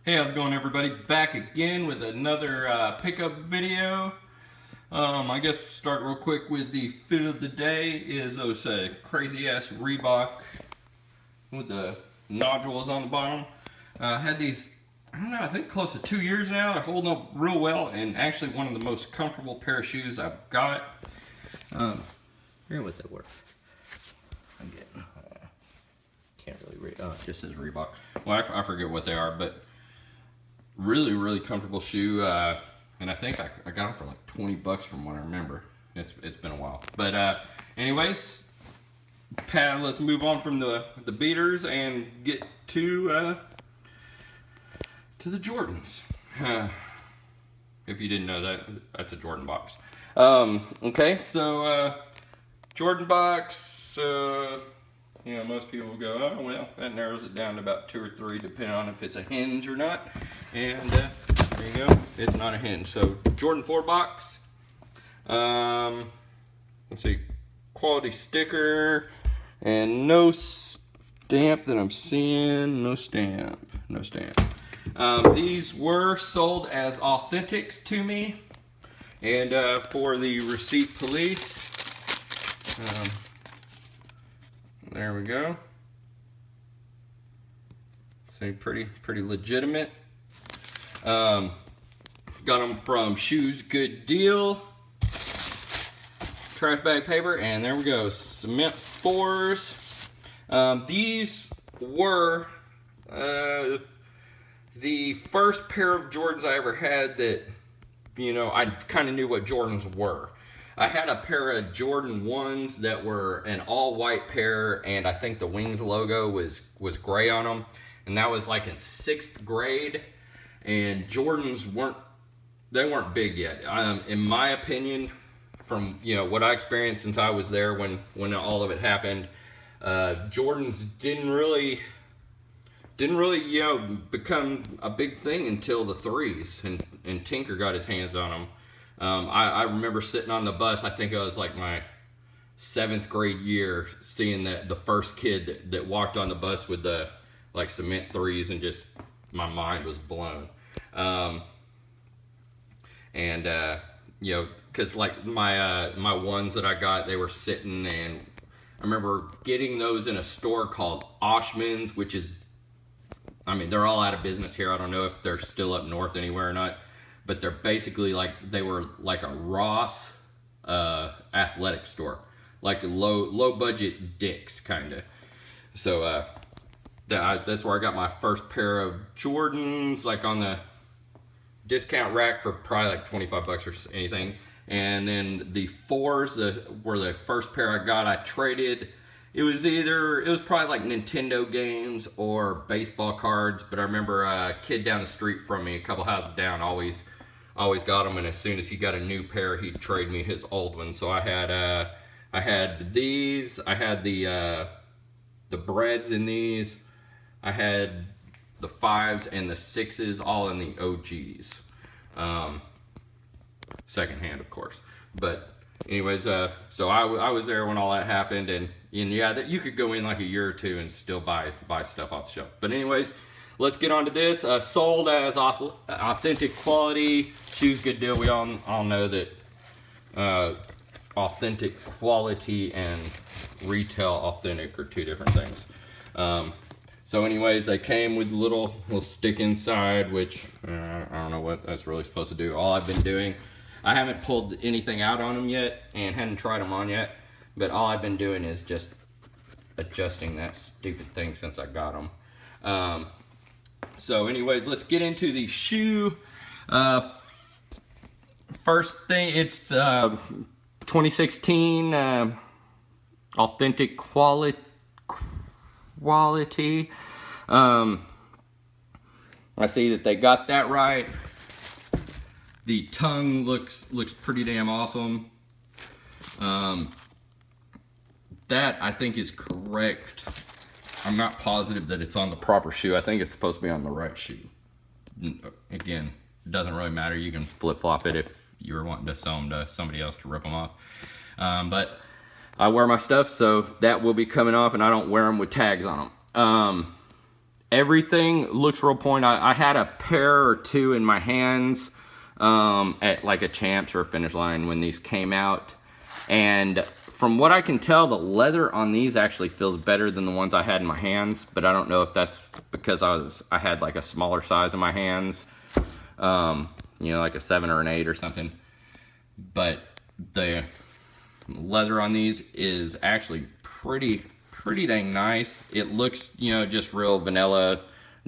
Hey, how's it going, everybody? Back again with another pickup video. I guess start real quick with the fit of the day is those crazy ass Reebok with the nodules on the bottom. Had these, I don't know, I think close to 2 years now. They're holding up real well and actually one of the most comfortable pair of shoes I've got. Here what they were. I'm getting, can't really read. Oh, it just says Reebok. Well, I forget what they are, but really comfortable shoe, and I think I got them for like 20 bucks from what I remember. It's been a while, but anyways, let's move on from the beaters and get to the Jordans. If you didn't know that, that's a Jordan box. Okay, so Jordan box. You know, most people will go, oh, well, that narrows it down to about 2 or 3, depending on if it's a hinge or not. And there you go, it's not a hinge. So, Jordan 4 box. Let's see, quality sticker, and no stamp that I'm seeing. No stamp. These were sold as authentics to me, and for the receipt police. There we go. So pretty legitimate. Got them from Shoes Good Deal. Trash bag paper, and there we go. Cement 4s. These were the first pair of Jordans I ever had that, you know, I kind of knew what Jordans were. I had a pair of Jordan 1s that were an all-white pair, and I think the Wings logo was gray on them. And that was like in 6th grade, and Jordans weren't big yet. In my opinion, from what I experienced since I was there when all of it happened, Jordans didn't really become a big thing until the 3s, and Tinker got his hands on them. I remember sitting on the bus, I think it was like my 7th grade year, seeing that the first kid that walked on the bus with the like cement 3s, and just my mind was blown. Cause like my ones that I got, they were sitting, and I remember getting those in a store called Oshman's, which is, I mean, they're all out of business here. I don't know if they're still up north anywhere or not. But they're basically like, they were like a Ross athletic store, like a low budget Dick's kind of. So that's where I got my first pair of Jordans, like on the discount rack for probably like 25 bucks or anything. And then the 4s were the first pair I got. I traded. It was probably like Nintendo games or baseball cards. But I remember a kid down the street from me, a couple houses down, always got them, and as soon as he got a new pair, he'd trade me his old one. So I had these, I had the breads in these, I had the 5s and the 6s, all in the OGs, secondhand, of course. But anyways, so I was there when all that happened, and yeah, that you could go in like a year or two and still buy stuff off the shelf. But anyways, let's get on to this. Sold as authentic quality. Shoes Good Deal. We all know that authentic quality and retail authentic are 2 different things. So anyways, they came with a little stick inside, which I don't know what that's really supposed to do. All I've been doing, I haven't pulled anything out on them yet and hadn't tried them on yet, but all I've been doing is just adjusting that stupid thing since I got them. So anyways, let's get into the shoe. First thing, it's 2016 authentic quality. I see that they got that right. The tongue looks pretty damn awesome. That I think is correct. I'm not positive that it's on the proper shoe. I think it's supposed to be on the right shoe. Again, it doesn't really matter. You can flip-flop it if you were wanting to sell them to somebody else to rip them off. But I wear my stuff, so that will be coming off, and I don't wear them with tags on them. everything looks real point. I had a pair or two in my hands at like a Champs or a Finish Line when these came out, and from what I can tell, the leather on these actually feels better than the ones I had in my hands, but I don't know if that's because I had like a smaller size in my hands, you know, like a 7 or an 8 or something. But the leather on these is actually pretty dang nice. It looks, you know, just real vanilla,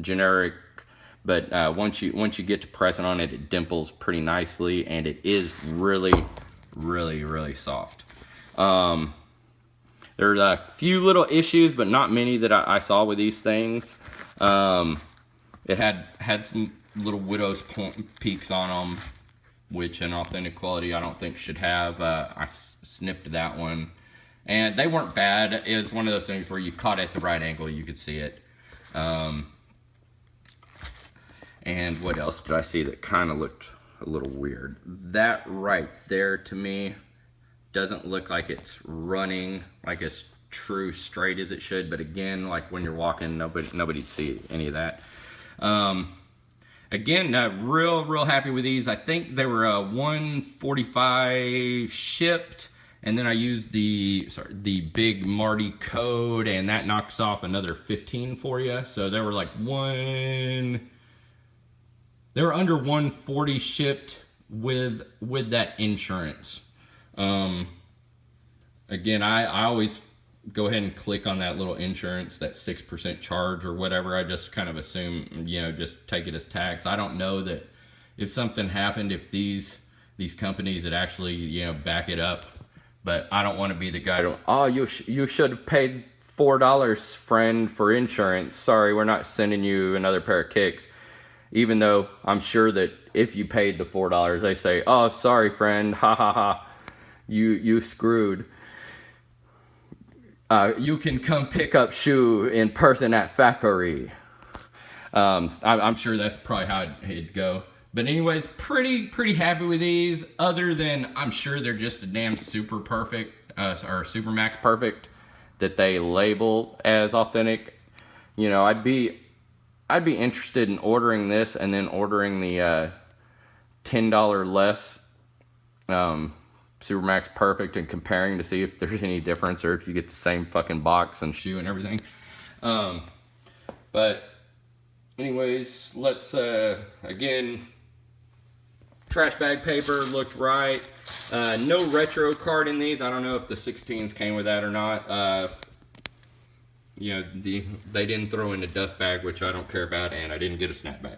generic, but once you get to pressing on it, it dimples pretty nicely, and it is really soft. There's a few little issues, but not many that I saw with these things. It had some little widow's peaks on them, which an authentic quality I don't think should have. I snipped that one, and they weren't bad. It was one of those things where you caught it at the right angle, you could see it. And what else did I see that kind of looked a little weird? That right there, to me, doesn't look like it's running like as true straight as it should, but again, like when you're walking, nobody'd see any of that. Again, real happy with these. I think they were $145 shipped, and then I used the big Marty code, and that knocks off another 15 for you. So they were like they were under 140 shipped with that insurance. Again, I always go ahead and click on that little insurance, that 6% charge or whatever. I just kind of assume, you know, just take it as tax. I don't know that if something happened, if these companies would actually, you know, back it up. But I don't want to be the guy to, oh, you should have paid $4, friend, for insurance. Sorry, we're not sending you another pair of kicks. Even though I'm sure that if you paid the $4, they say, oh, sorry, friend, ha ha ha, you screwed. You can come pick up shoe in person at factory. I'm sure that's probably how it'd go. But anyways, pretty happy with these, other than I'm sure they're just a damn super perfect, or super max perfect, that they label as authentic. You know, I'd be interested in ordering this and then ordering the $10 less Supermax Perfect and comparing to see if there's any difference or if you get the same fucking box and shoe and everything. But anyways, let's again, trash bag paper looked right. No retro card in these. I don't know if the 16s came with that or not. You know, they didn't throw in the dust bag, which I don't care about, and I didn't get a snapback.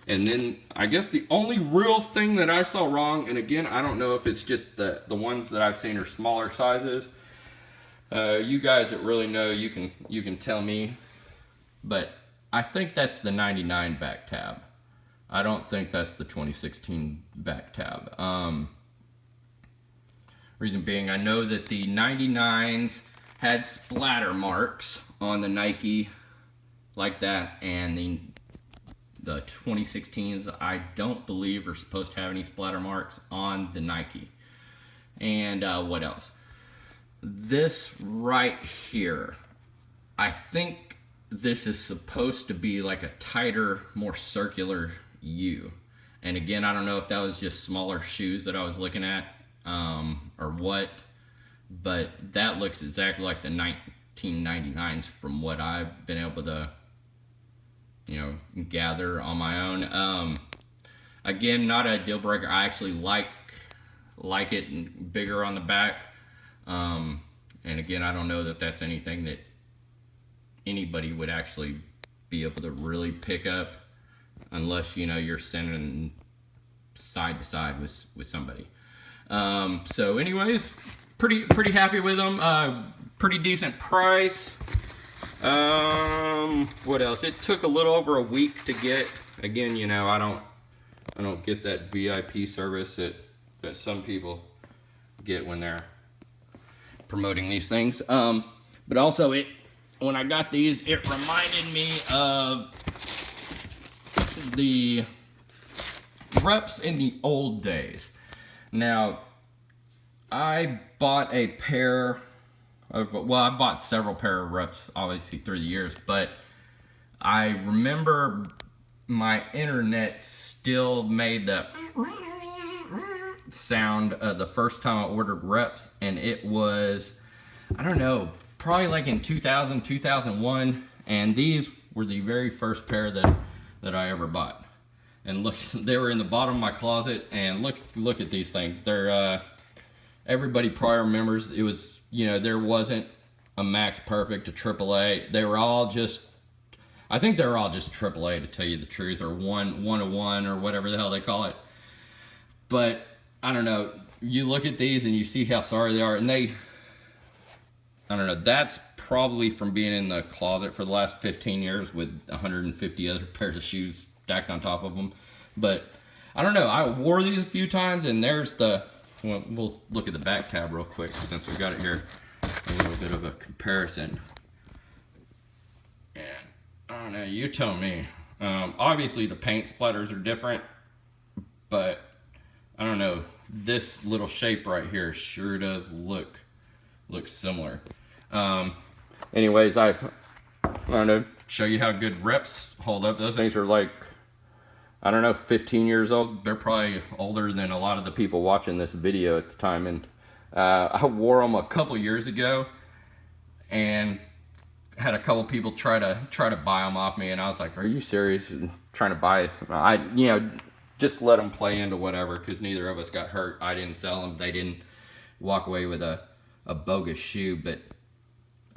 And then I guess the only real thing that I saw wrong, and again, I don't know if it's just the ones that I've seen are smaller sizes. You guys that really know, you can tell me, but I think that's the 99 back tab. I don't think that's the 2016 back tab. Reason being, I know that the 99s had splatter marks on the Nike like that, and the 2016s I don't believe are supposed to have any splatter marks on the Nike. And what else? This right here, I think this is supposed to be like a tighter, more circular U. And again, I don't know if that was just smaller shoes that I was looking at or what, but that looks exactly like the 1999s from what I've been able to, you know, gather on my own. Again, not a deal breaker. I actually like it bigger on the back. And again, I don't know that that's anything that anybody would actually be able to really pick up unless, you know, you're sending side to side with somebody. So anyways, pretty happy with them. Pretty decent price. What else? It took a little over a week to get. Again, you know, I don't get that VIP service that some people get when they're promoting these things. But also when I got these, it reminded me of the reps in the old days. Now, I bought a pair of, well, I bought several pair of reps, obviously, through the years, but I remember my internet still made the sound the first time I ordered reps, and it was, I don't know, probably like in 2000, 2001, and these were the very first pair that I ever bought. And look, they were in the bottom of my closet, and look at these things. They're everybody probably remembers it was, you know, there wasn't a Max Perfect, a AAA. They were all just, I think they were all just AAA, to tell you the truth, or 101 or whatever the hell they call it. But I don't know, you look at these and you see how sorry they are, and they, I don't know, that's probably from being in the closet for the last 15 years with 150 other pairs of shoes stacked on top of them. But I don't know, I wore these a few times, and there's the, well, we'll look at the back tab real quick since we got it here. A little bit of a comparison. And I don't know, you tell me. Obviously the paint splatters are different, but I don't know, this little shape right here sure does look similar. Anyways, I don't know, show you how good reps hold up. Those things are like, I don't know, 15 years old. They're probably older than a lot of the people watching this video at the time. And I wore them a couple years ago, and had a couple people try to buy them off me, and I was like, "Are you serious?" And trying to buy it. I, you know, just let them play into whatever, because neither of us got hurt. I didn't sell them. They didn't walk away with a bogus shoe. But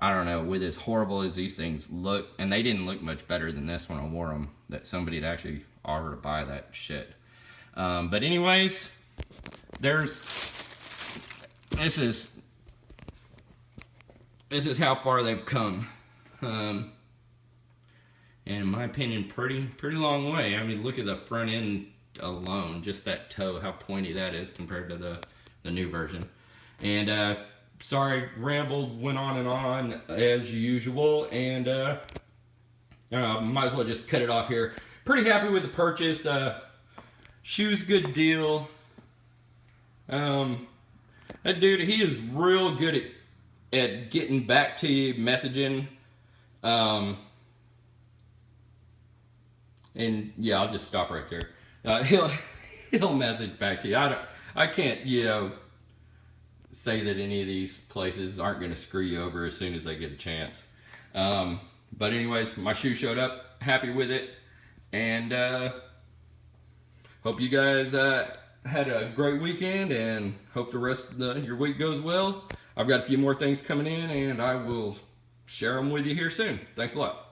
I don't know, with as horrible as these things look, and they didn't look much better than this when I wore them, that somebody had actually offered to buy that shit. But anyways, this is how far they've come. And in my opinion, pretty long way. I mean, look at the front end alone, just that toe, how pointy that is compared to the new version. And sorry, rambled, went on and on as usual, and might as well just cut it off here. Pretty happy with the purchase. Shoes, good deal. That dude, he is real good at getting back to you, messaging. And yeah, I'll just stop right there. He'll message back to you. I can't, you know, say that any of these places aren't going to screw you over as soon as they get a chance. But anyways, my shoe showed up. Happy with it. And hope you guys had a great weekend, and hope the rest of your week goes well. I've got a few more things coming in, and I will share them with you here soon. Thanks a lot.